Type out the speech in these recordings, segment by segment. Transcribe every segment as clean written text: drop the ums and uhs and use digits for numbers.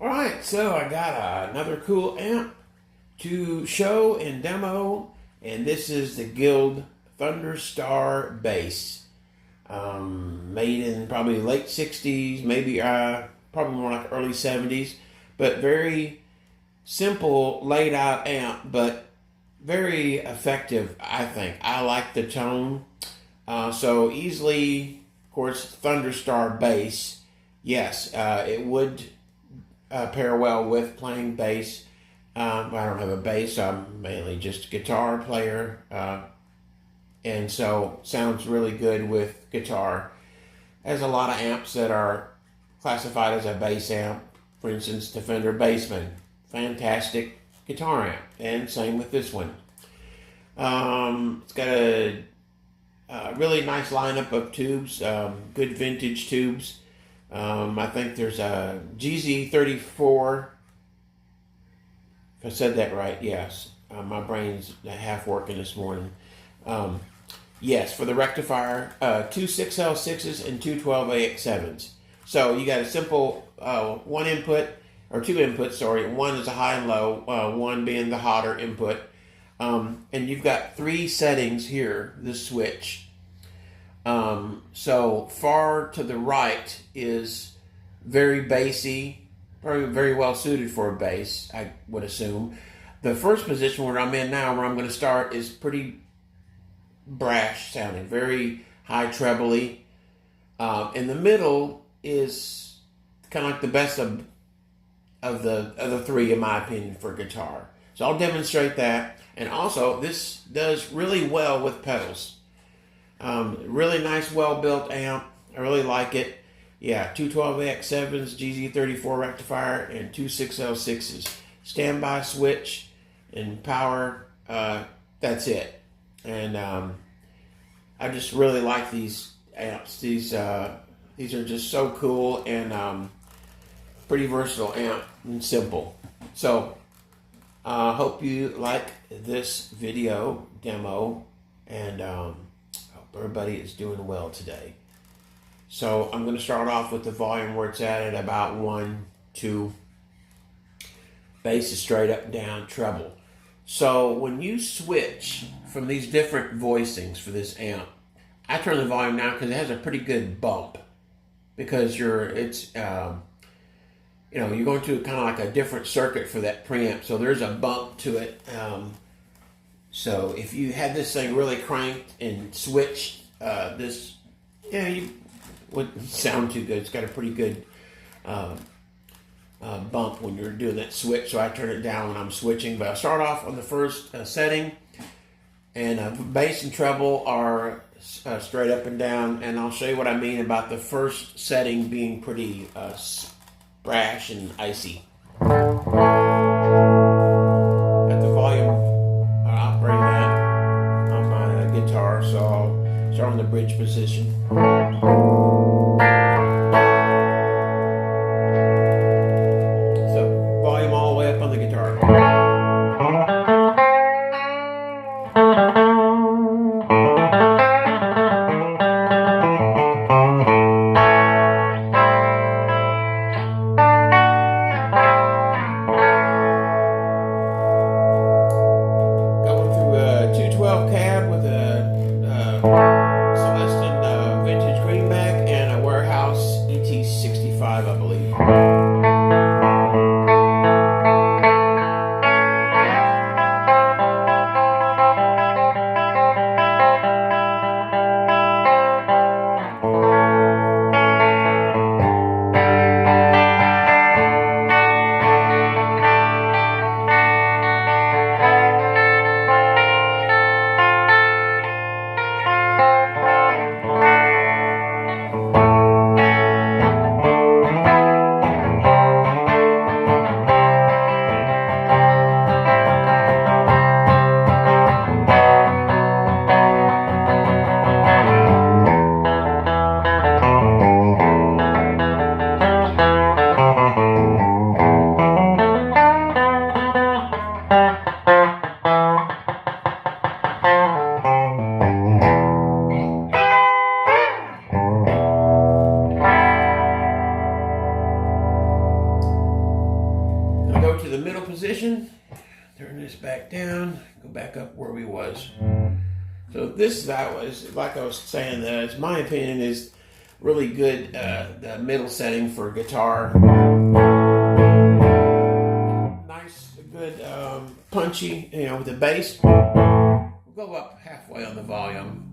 Alright, so I got another cool amp to show and demo, and this is the Guild Thunderstar Bass. Made in probably late 60s, maybe probably more like early 70s, but very simple laid out amp, but very effective, I think. I like the tone. So easily, of course, Thunderstar Bass. Yes, it would pair well with playing bass. I don't have a bass. I'm mainly just a guitar player. And so sounds really good with guitar. There's a lot of amps that are classified as a bass amp. For instance, the Fender Bassman. Fantastic guitar amp. And same with this one. It's got a really nice lineup of tubes. Good vintage tubes. I think there's a GZ34. If I said that right, yes. My brain's half working this morning. Yes, for the rectifier, two 6L6s and two 12AX7s. So you got a simple one input, or two inputs, sorry. One is a high and low, one being the hotter input. And you've got three settings here, the switch. So far to the right is very bassy, probably very well suited for a bass, I would assume. The first position where I'm in now, where I'm going to start, is pretty brash sounding, very high trebly. In the middle is kind of like the best of the three, in my opinion, for guitar. So I'll demonstrate that. And also, this does really well with pedals. Really nice, well-built amp. I really like it. Yeah, two 12AX7s, GZ34 rectifier, and two 6L6s. Standby switch and power. That's it. And I just really like these amps. These are just so cool and pretty versatile amp and simple. So hope you like this video demo, and hope everybody is doing well today. So I'm going to start off with the volume where it's at about 1, 2. Bass is straight up and down, treble. So when you switch from these different voicings for this amp, I turn the volume down because it has a pretty good bump. Because you're going to kind of like a different circuit for that preamp, so there's a bump to it. So if you had this thing really cranked and switched, you wouldn't sound too good. It's got a pretty good bump when you're doing that switch, so I turn it down when I'm switching. But I start off on the first setting, and bass and treble are straight up and down, and I'll show you what I mean about the first setting being pretty brash and icy. Got the volume operating on my guitar, so I'll start on the bridge position. So volume all the way up on the guitar. Cab with a Celestin vintage greenback and a warehouse ET65, I believe. position. Turn this back down. Go back up where we was. So this, that was, like I was saying, is my opinion, is really good. The middle setting for guitar. Nice, good, punchy. You know, with the bass. We'll go up halfway on the volume.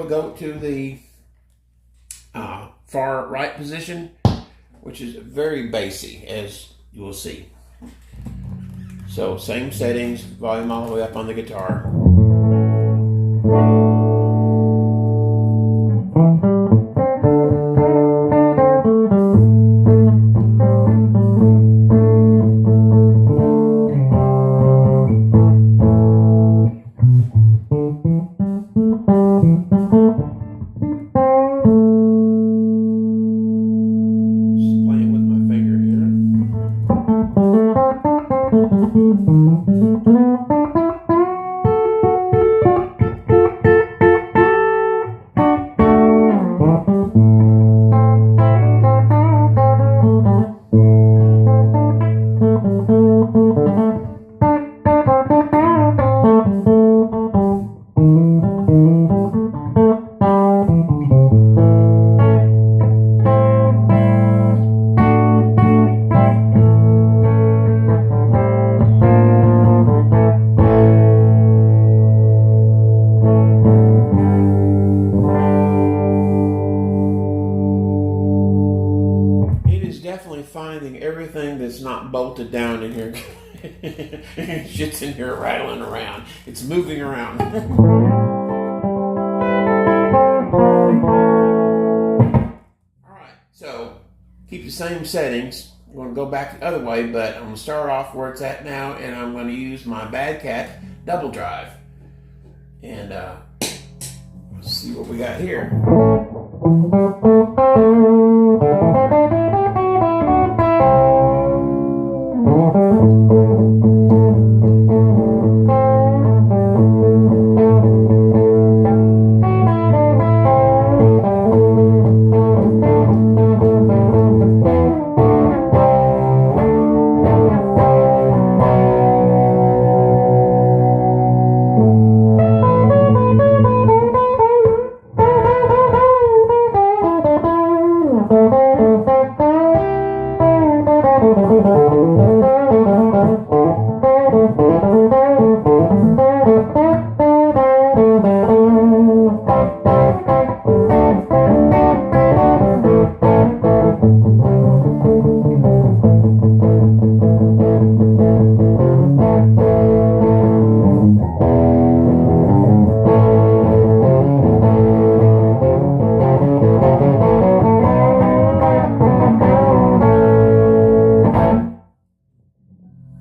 Go to the far right position, which is very bassy, as you will see. So same settings, volume all the way up on the guitar. Finding everything that's not bolted down in here. Shit's in here rattling around. It's moving around. Alright, so keep the same settings. I'm going to go back the other way, but I'm going to start off where it's at now, and I'm going to use my Bad Cat double drive. And let's see what we got here.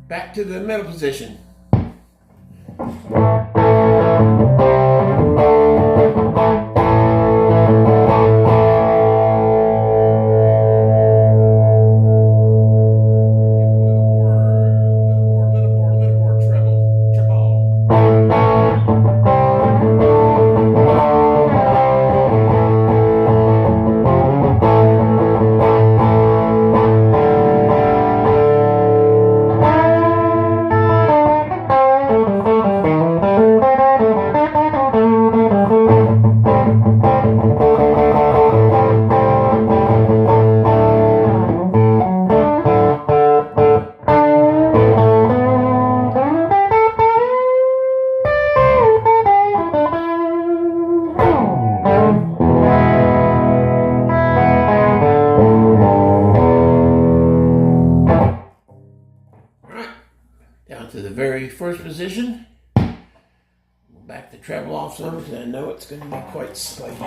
Back to the middle position. Down to the very first position. We'll back the treble off some because I know it's going to be quite spiky.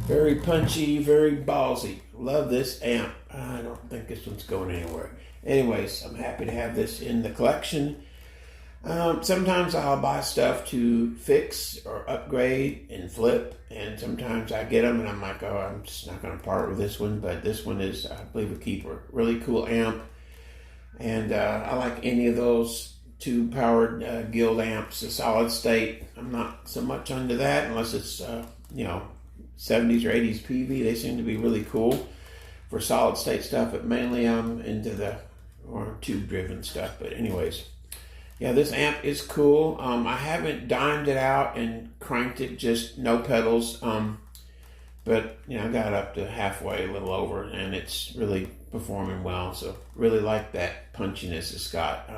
Very punchy, very ballsy. Love this amp. I don't think this one's going anywhere. Anyways, I'm happy to have this in the collection. Sometimes I'll buy stuff to fix or upgrade and flip, and sometimes I get them and I'm like, oh, I'm just not going to part with this one, but this one is, I believe, a keeper. Really cool amp, and I like any of those tube-powered Guild amps. A solid state, I'm not so much into that unless it's, 70s or 80s PV. They seem to be really cool for solid state stuff, but mainly I'm into the or tube-driven stuff. But anyways, yeah, this amp is cool. I haven't dimed it out and cranked it, just no pedals. But I got up to halfway, a little over, and it's really performing well. So really like that punchiness it's got.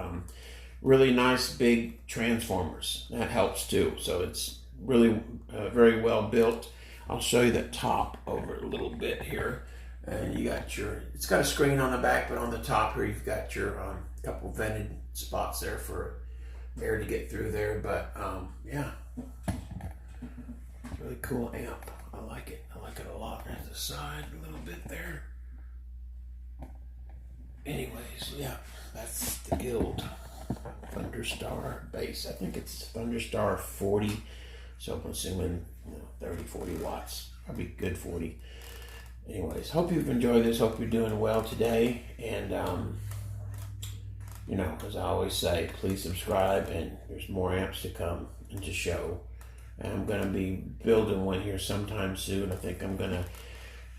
Really nice big transformers. That helps too. So it's really very well built. I'll show you the top over a little bit here. And you got it's got a screen on the back, but on the top here you've got your couple vented spots there for air to get through there. But yeah, it's a really cool amp. I like it. I like it a lot. There's the side a little bit there. Anyways, yeah, that's the Guild Thunderstar Bass. I think it's Thunderstar 40. So I'm assuming 30, 40 watts. Probably good 40. Anyways, hope you've enjoyed this. Hope you're doing well today. And, as I always say, please subscribe. And there's more amps to come and to show. And I'm going to be building one here sometime soon. I think I'm going to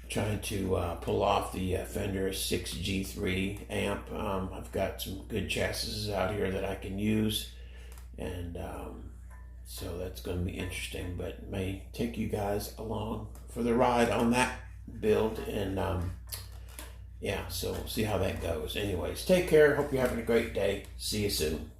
try to pull off the Fender 6G3 amp. I've got some good chassis out here that I can use. And so that's going to be interesting, but may take you guys along for the ride on that build. And yeah, so we'll see how that goes. Anyways, take care. Hope you're having a great day. See you soon.